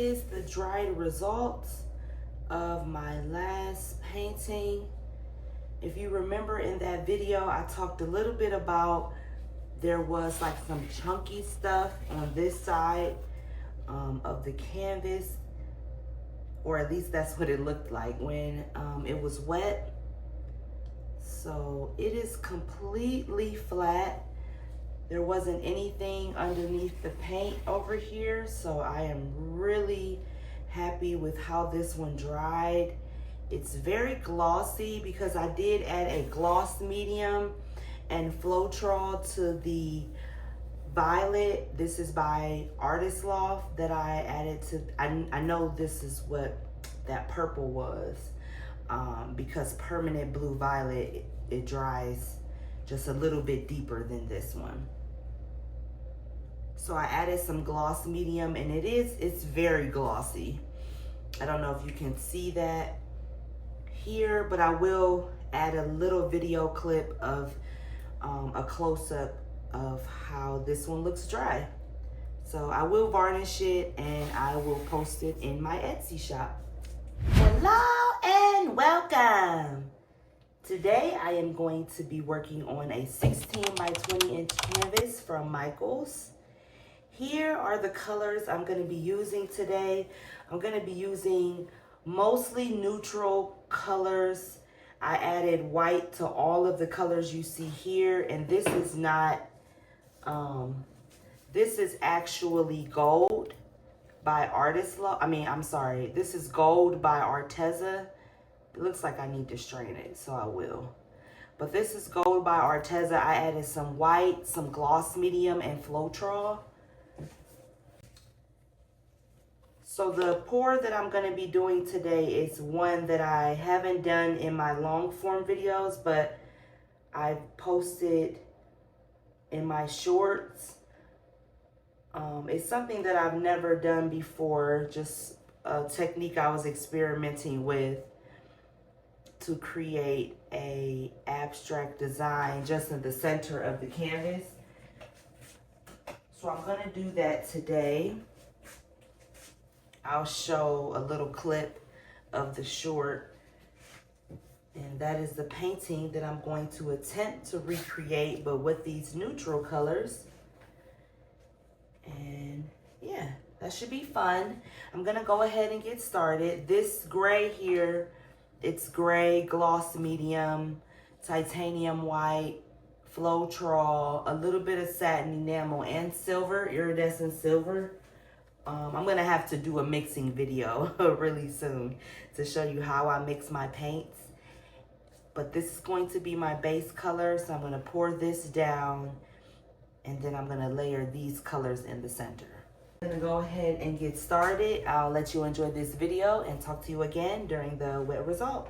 is the dried results of my last painting. If you remember in that video, I talked a little bit about there was like some chunky stuff on this side of the canvas, or at least that's what it looked like when it was wet. So it is completely flat. There wasn't anything underneath the paint over here, so I am really happy with how this one dried. It's very glossy because I did add a gloss medium and floetrol to the violet. This is by Artist Loft that I added to. I know this is what that purple was, because permanent blue violet, it dries just a little bit deeper than this one. So I added some gloss medium, and it's very glossy. I don't know if you can see that here, but I will add a little video clip of a close-up of how this one looks dry. So I will varnish it and I will post it in my Etsy shop. Hello and welcome. Today I am going to be working on a 16 by 20 inch canvas from Michaels. Here are the colors I'm going to be using today. I'm going to be using mostly neutral colors. I added white to all of the colors you see here, and this is not, this is actually gold by Artist Loft. This is gold by Arteza. It looks like I need to strain it, so I will. But this is gold by Arteza. I added some white, some gloss medium, and floetrol. So the pour that I'm going to be doing today is one that I haven't done in my long form videos, but I've posted in my shorts. It's something that I've never done before, just a technique I was experimenting with to create a abstract design just in the center of the canvas. So I'm going to do that today. I'll show a little clip of the short, and that is the painting that I'm going to attempt to recreate, but with these neutral colors. And yeah, that should be fun. I'm gonna go ahead and get started. This gray here, it's gray, gloss medium, titanium white, floetrol, a little bit of satin enamel, and silver, iridescent silver. I'm gonna have to do a mixing video really soon to show you how I mix my paints. But this is going to be my base color, so I'm gonna pour this down, and then I'm gonna layer these colors in the center. I'm gonna go ahead and get started. I'll let you enjoy this video and talk to you again during the wet result.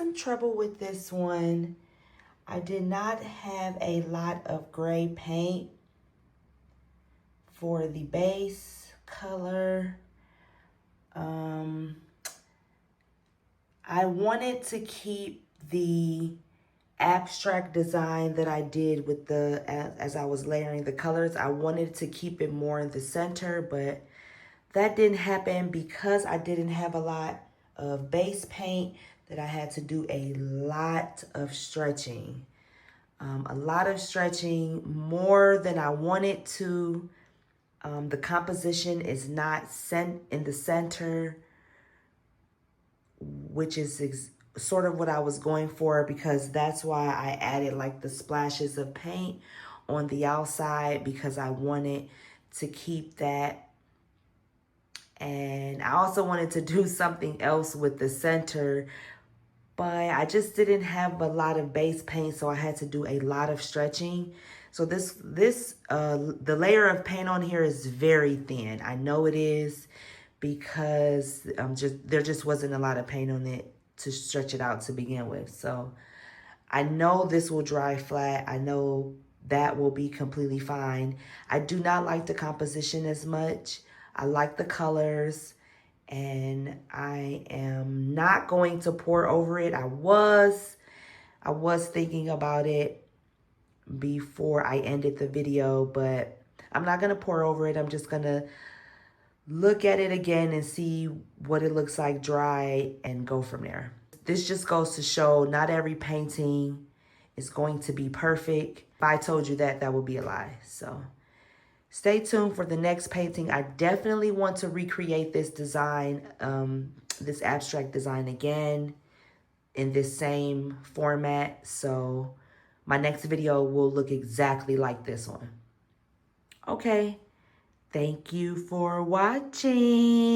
some trouble with this one. I did not have a lot of gray paint for the base color. I wanted to keep the abstract design that I did with as I was layering the colors. I wanted to keep it more in the center, but that didn't happen because I didn't have a lot of base paint, that I had to do a lot of stretching. A lot of stretching, more than I wanted to. The composition is not in the center, which is sort of what I was going for, because that's why I added like the splashes of paint on the outside, because I wanted to keep that. And I also wanted to do something else with the center, but I just didn't have a lot of base paint, so I had to do a lot of stretching. So the layer of paint on here is very thin. I know it is, because there just wasn't a lot of paint on it to stretch it out to begin with. So I know this will dry flat. I know that will be completely fine. I do not like the composition as much. I like the colors, and I am not going to pour over it. I was thinking about it before I ended the video, but I'm not gonna pour over it. I'm just gonna look at it again and see what it looks like dry and go from there. This just goes to show not every painting is going to be perfect. If I told you that, that would be a lie. So stay tuned for the next painting. I definitely want to recreate this design, this abstract design again in this same format. So my next video will look exactly like this one. Okay. Thank you for watching.